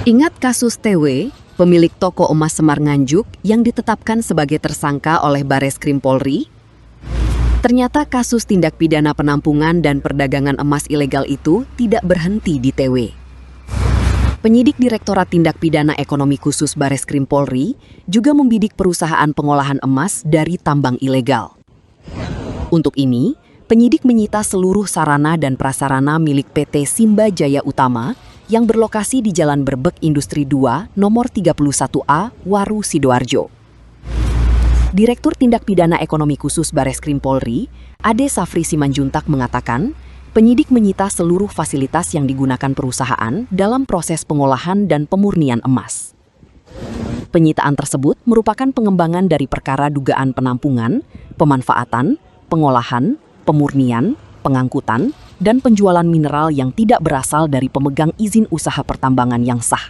Ingat kasus TW, pemilik toko emas Semar Nganjuk yang ditetapkan sebagai tersangka oleh Bareskrim Polri? Ternyata kasus tindak pidana penampungan dan perdagangan emas ilegal itu tidak berhenti di TW. Penyidik Direktorat Tindak Pidana Ekonomi Khusus Bareskrim Polri juga membidik perusahaan pengolahan emas dari tambang ilegal. Untuk ini, penyidik menyita seluruh sarana dan prasarana milik PT Simba Jaya Utama yang berlokasi di Jalan Berbek Industri 2, nomor 31A, Waru, Sidoarjo. Direktur Tindak Pidana Ekonomi Khusus Bareskrim Polri, Ade Safri Simanjuntak mengatakan, penyidik menyita seluruh fasilitas yang digunakan perusahaan dalam proses pengolahan dan pemurnian emas. Penyitaan tersebut merupakan pengembangan dari perkara dugaan penampungan, pemanfaatan, pengolahan, pemurnian, pengangkutan, dan penjualan mineral yang tidak berasal dari pemegang izin usaha pertambangan yang sah.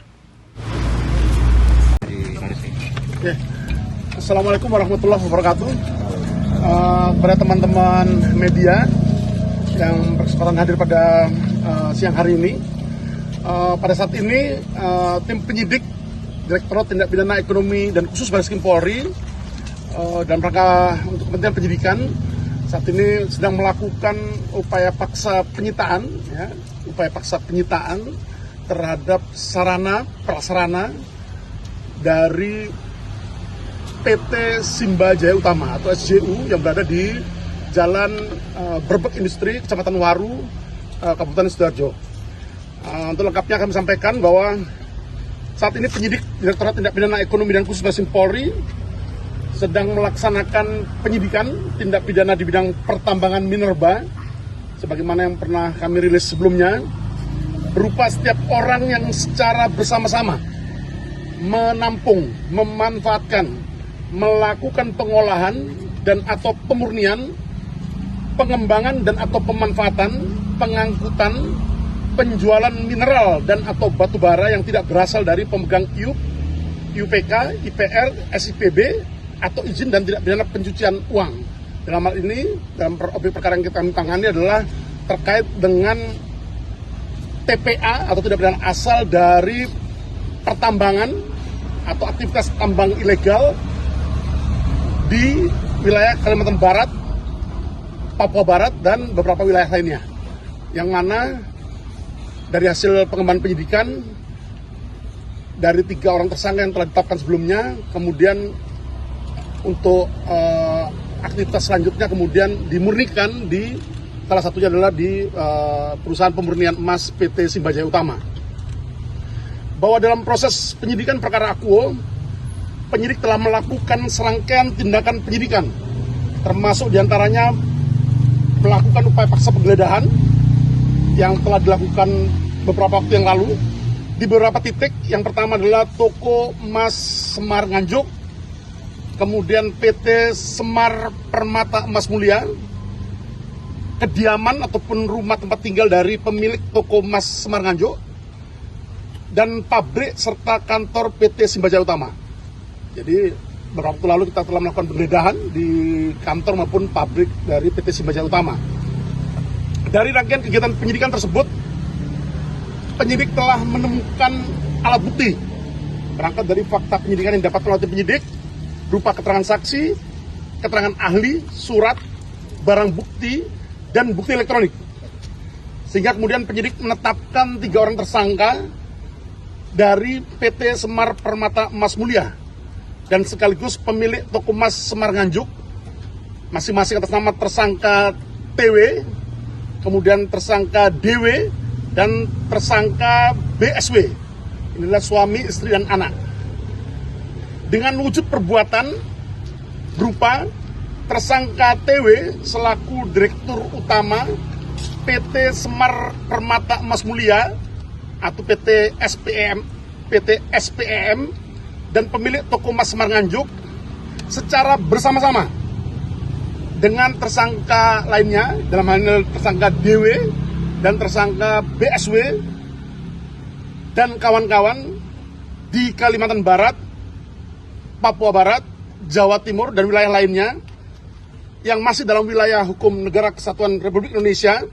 Assalamualaikum warahmatullahi wabarakatuh. Pada teman-teman media yang berkesempatan hadir pada siang hari ini, pada saat ini tim penyidik Direktorat Tindak Pidana Ekonomi dan Khusus Bareskrim Polri dalam rangka untuk kepentingan penyidikan saat ini sedang melakukan upaya paksa penyitaan, terhadap sarana prasarana dari PT Simba Jaya Utama atau SJU yang berada di Jalan Berbek Industri, Kecamatan Waru, Kabupaten Sidoarjo. Untuk lengkapnya kami sampaikan bahwa saat ini penyidik Direktorat Tindak Pidana Ekonomi dan Khusus Bareskrim Polri sedang melaksanakan penyidikan tindak pidana di bidang pertambangan minerba, sebagaimana yang pernah kami rilis sebelumnya, berupa setiap orang yang secara bersama-sama menampung, memanfaatkan, melakukan pengolahan dan atau pemurnian, pengembangan dan atau pemanfaatan, pengangkutan, penjualan mineral dan atau batu bara yang tidak berasal dari pemegang IUP, IUPK, IPR, SIPB, atau izin dan tidak pidana pencucian uang. Dalam hal ini, dalam objek perkara yang kita tangani adalah terkait dengan TPA atau tidak pidana asal dari pertambangan atau aktivitas tambang ilegal di wilayah Kalimantan Barat, Papua Barat, dan beberapa wilayah lainnya. Yang mana dari hasil pengembangan penyidikan dari 3 orang tersangka yang telah ditetapkan sebelumnya, kemudian untuk aktivitas selanjutnya kemudian dimurnikan di salah satunya adalah di perusahaan pemurnian emas PT Simba Jaya Utama. Bahwa dalam proses penyidikan perkara akuo, penyidik telah melakukan serangkaian tindakan penyidikan, termasuk diantaranya melakukan upaya paksa penggeledahan yang telah dilakukan beberapa waktu yang lalu di beberapa titik. Yang pertama adalah toko emas Semar Nganjuk, kemudian PT Semar Permata Emas Mulia, kediaman ataupun rumah tempat tinggal dari pemilik toko emas Semar Nganjuk, dan pabrik serta kantor PT Simba Jaya Utama. Jadi beberapa waktu lalu kita telah melakukan penggeledahan di kantor maupun pabrik dari PT Simba Jaya Utama. Dari rangkaian kegiatan penyidikan tersebut, penyidik telah menemukan alat bukti berangkat dari fakta penyidikan yang dapat melalui penyidik berupa keterangan saksi, keterangan ahli, surat, barang bukti, dan bukti elektronik. Sehingga kemudian penyidik menetapkan 3 orang tersangka dari PT Semar Permata Emas Mulia dan sekaligus pemilik toko emas Semar Nganjuk, masing-masing atas nama tersangka TW, kemudian tersangka DW, dan tersangka BSW. Inilah suami, istri, dan anak. Dengan wujud perbuatan berupa tersangka TW selaku Direktur Utama PT Semar Permata Emas Mulia atau PT SPEM dan pemilik toko emas Semar Nganjuk secara bersama-sama dengan tersangka lainnya, dalam hal ini tersangka DW dan tersangka BSW dan kawan-kawan di Kalimantan Barat, Papua Barat, Jawa Timur, dan wilayah lainnya yang masih dalam wilayah hukum Negara Kesatuan Republik Indonesia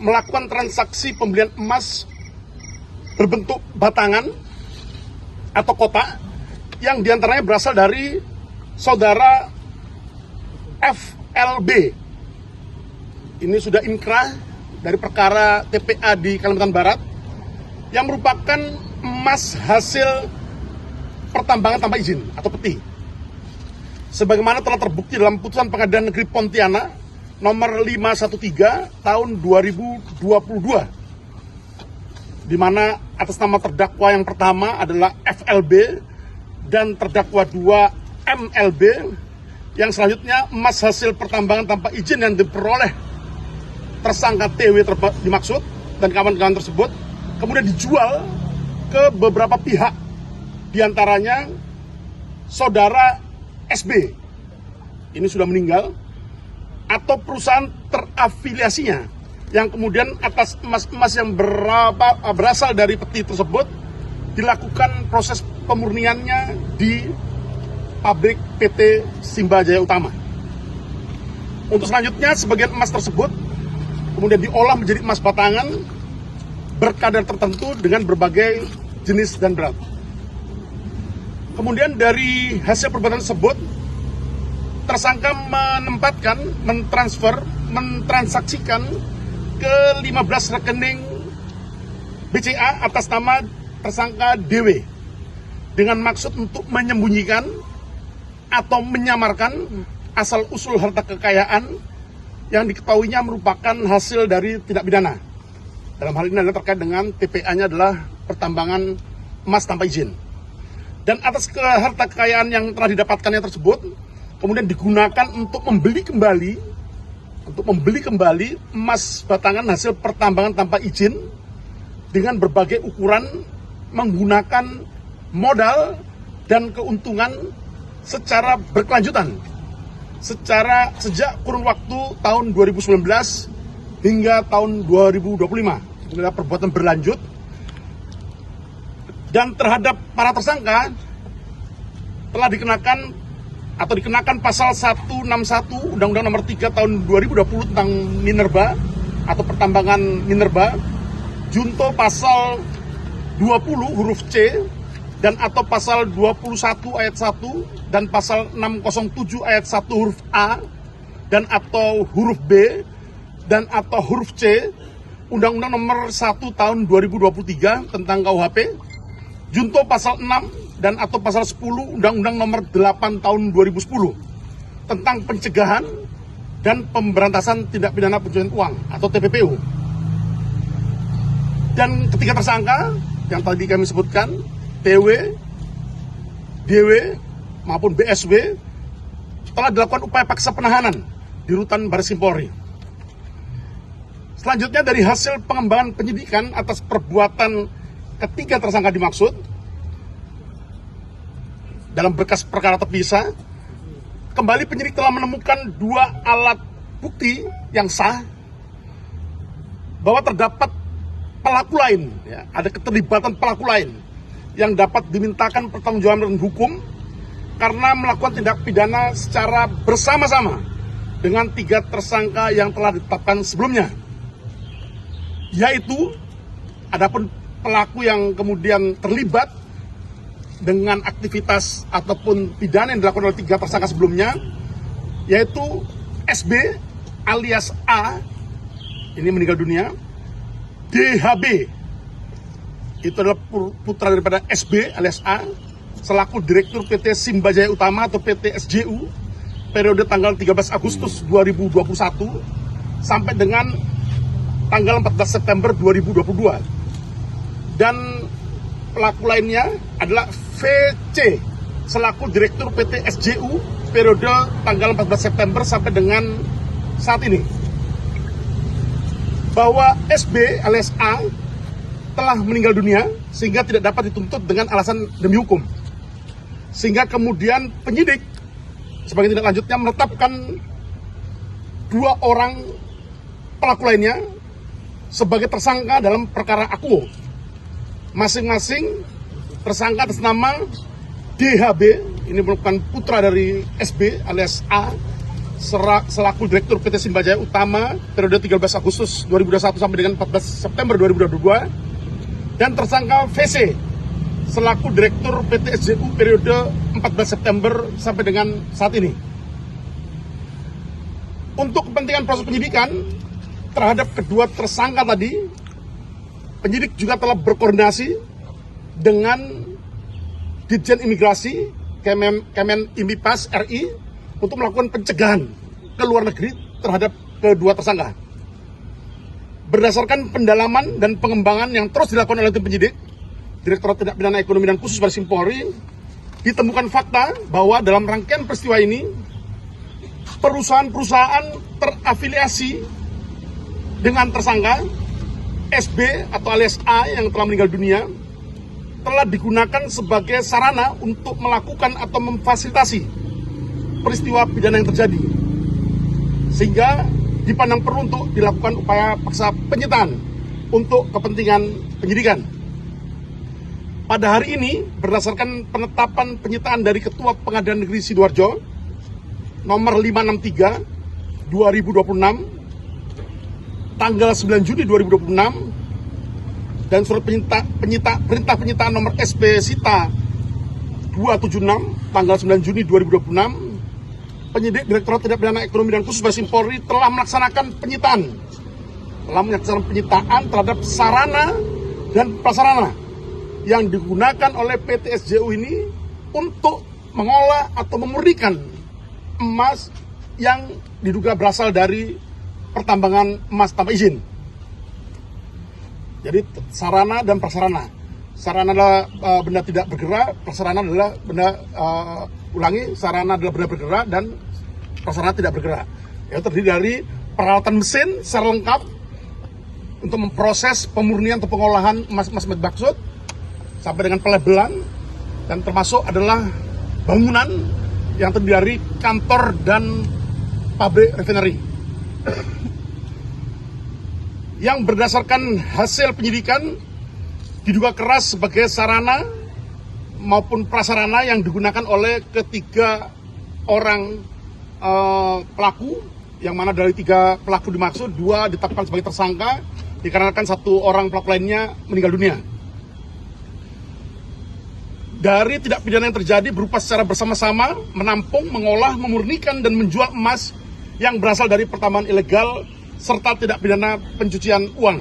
melakukan transaksi pembelian emas berbentuk batangan atau kota yang diantaranya berasal dari saudara FLB. Ini sudah inkrah dari perkara TPA di Kalimantan Barat yang merupakan emas hasil pertambangan tanpa izin atau peti. Sebagaimana telah terbukti dalam putusan Pengadilan Negeri Pontianak nomor 513 tahun 2022, di mana atas nama terdakwa yang pertama adalah FLB dan terdakwa 2 MLB, yang selanjutnya emas hasil pertambangan tanpa izin yang diperoleh tersangka TW dimaksud dan kawan-kawan tersebut kemudian dijual ke beberapa pihak, diantaranya saudara SB, ini sudah meninggal, atau perusahaan terafiliasinya, yang kemudian atas emas-emas yang berasal dari peti tersebut dilakukan proses pemurniannya di pabrik PT Simba Jaya Utama. Untuk selanjutnya, sebagian emas tersebut kemudian diolah menjadi emas batangan berkadar tertentu dengan berbagai jenis dan berat. Kemudian dari hasil perbuatan tersebut, tersangka mentransaksikan ke 15 rekening BCA atas nama tersangka DW dengan maksud untuk menyembunyikan atau menyamarkan asal-usul harta kekayaan yang diketahuinya merupakan hasil dari tindak pidana. Dalam hal ini adalah terkait dengan TPA-nya adalah pertambangan emas tanpa izin. Dan atas harta kekayaan yang telah didapatkannya tersebut kemudian digunakan untuk membeli kembali emas batangan hasil pertambangan tanpa izin dengan berbagai ukuran, menggunakan modal dan keuntungan secara berkelanjutan sejak kurun waktu tahun 2019 hingga tahun 2025. Ini adalah perbuatan berlanjut. Dan terhadap para tersangka telah dikenakan pasal 161 Undang-Undang Nomor 3 Tahun 2020 tentang minerba atau pertambangan minerba, junto pasal 20 huruf C dan atau pasal 21 ayat 1 dan pasal 607 ayat 1 huruf A dan atau huruf B dan atau huruf C Undang-Undang Nomor 1 Tahun 2023 tentang KUHP, junto pasal 6 dan atau pasal 10 Undang-Undang Nomor 8 Tahun 2010 tentang pencegahan dan pemberantasan tindak pidana pencucian uang atau TPPU. Dan ketiga tersangka yang tadi kami sebutkan, TW, DW maupun BSW, telah dilakukan upaya paksa penahanan di rutan Baris Krim Polri. Selanjutnya, dari hasil pengembangan penyidikan atas perbuatan ketiga tersangka dimaksud dalam berkas perkara terpisah, kembali penyidik telah menemukan 2 alat bukti yang sah bahwa terdapat pelaku lain, ya, ada keterlibatan pelaku lain yang dapat dimintakan pertanggungjawaban hukum karena melakukan tindak pidana secara bersama-sama dengan 3 tersangka yang telah ditetapkan sebelumnya, yaitu adapun pelaku yang kemudian terlibat dengan aktivitas ataupun pidana yang dilakukan oleh 3 tersangka sebelumnya, yaitu SB alias A, ini meninggal dunia, DHB, itu adalah putra daripada SB alias A, selaku Direktur PT Simba Jaya Utama atau PT SJU, periode tanggal 13 Agustus 2021 sampai dengan tanggal 14 September 2022. Dan pelaku lainnya adalah VC, selaku Direktur PT SJU, periode tanggal 14 September sampai dengan saat ini. Bahwa SB alias A telah meninggal dunia sehingga tidak dapat dituntut dengan alasan demi hukum. Sehingga kemudian penyidik sebagai tindak lanjutnya menetapkan 2 orang pelaku lainnya sebagai tersangka dalam perkara akuo. Masing-masing tersangka atas nama DHB, ini merupakan putra dari SB alias A, selaku Direktur PT Simba Jaya Utama periode 13 Agustus 2021 sampai dengan 14 September 2022, dan tersangka VC selaku Direktur PT SJU periode 14 September sampai dengan saat ini. Untuk kepentingan proses penyidikan terhadap kedua tersangka tadi, penyidik juga telah berkoordinasi dengan Ditjen Imigrasi Kemen Imipas RI untuk melakukan pencegahan ke luar negeri terhadap kedua tersangka. Berdasarkan pendalaman dan pengembangan yang terus dilakukan oleh tim penyidik, Direktorat Tindak Pidana Ekonomi dan Khusus Bareskrim Polri, ditemukan fakta bahwa dalam rangkaian peristiwa ini, perusahaan-perusahaan terafiliasi dengan tersangka SB atau alias A yang telah meninggal dunia telah digunakan sebagai sarana untuk melakukan atau memfasilitasi peristiwa pidana yang terjadi, sehingga dipandang perlu untuk dilakukan upaya paksa penyitaan untuk kepentingan penyidikan. Pada hari ini, berdasarkan penetapan penyitaan dari Ketua Pengadilan Negeri Sidoarjo nomor 563 2026 tanggal 9 Juni 2026 dan surat perintah penyitaan nomor SP Sita 276 tanggal 9 Juni 2026, penyidik Direktorat Tindak Pidana Ekonomi dan Khusus Bareskrim Polri telah melaksanakan penyitaan terhadap sarana dan prasarana yang digunakan oleh PT SJU ini untuk mengolah atau memurnikan emas yang diduga berasal dari pertambangan emas tanpa izin. Jadi sarana dan prasarana. Sarana adalah benda tidak bergerak, prasarana adalah benda sarana adalah benda bergerak dan prasarana tidak bergerak. Yang terdiri dari peralatan mesin secara lengkap untuk memproses pemurnian atau pengolahan emas-emas maksud sampai dengan pelabelan, dan termasuk adalah bangunan yang terdiri dari kantor dan pabrik refinery. Yang berdasarkan hasil penyidikan diduga keras sebagai sarana maupun prasarana yang digunakan oleh ketiga orang pelaku, yang mana dari 3 pelaku dimaksud 2 ditetapkan sebagai tersangka dikarenakan 1 orang pelaku lainnya meninggal dunia. Dari tindak pidana yang terjadi berupa secara bersama-sama menampung, mengolah, memurnikan, dan menjual emas yang berasal dari pertambangan ilegal serta tindak pidana pencucian uang.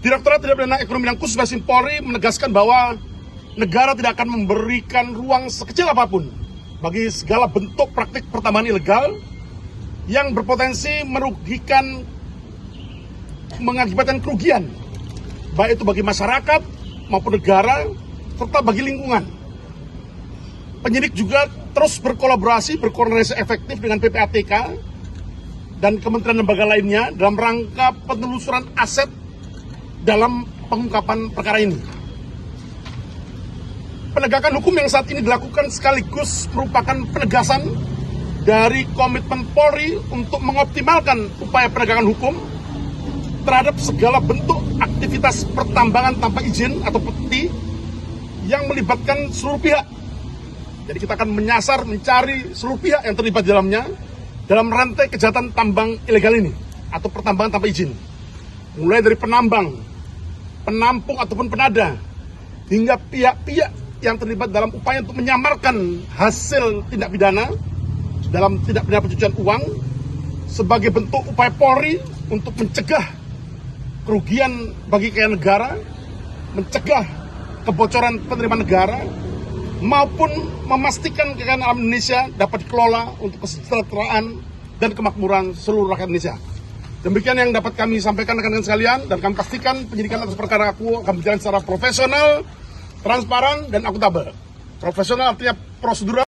Direktorat Tindak Pidana Ekonomi dan Khusus Bareskrim Polri menegaskan bahwa negara tidak akan memberikan ruang sekecil apapun bagi segala bentuk praktik pertambangan ilegal yang berpotensi mengakibatkan kerugian, baik itu bagi masyarakat maupun negara, serta bagi lingkungan. Penyidik juga terus berkoordinasi efektif dengan PPATK dan kementerian lembaga lainnya dalam rangka penelusuran aset dalam pengungkapan perkara ini. Penegakan hukum yang saat ini dilakukan sekaligus merupakan penegasan dari komitmen Polri untuk mengoptimalkan upaya penegakan hukum terhadap segala bentuk aktivitas pertambangan tanpa izin atau PETI yang melibatkan seluruh pihak. Jadi kita akan mencari seluruh pihak yang terlibat di dalamnya dalam rantai kejahatan tambang ilegal ini atau pertambangan tanpa izin. Mulai dari penambang, penampung ataupun penada, hingga pihak-pihak yang terlibat dalam upaya untuk menyamarkan hasil tindak pidana dalam tindak pidana pencucian uang sebagai bentuk upaya Polri untuk mencegah kerugian bagi kekayaan negara, mencegah kebocoran penerimaan negara, maupun memastikan kekayaan alam Indonesia dapat dikelola untuk kesejahteraan dan kemakmuran seluruh rakyat Indonesia. Demikian yang dapat kami sampaikan rekan-rekan sekalian, dan kami pastikan penyidikan atas perkara aku akan berjalan secara profesional, transparan, dan akuntabel. Profesional artinya prosedural.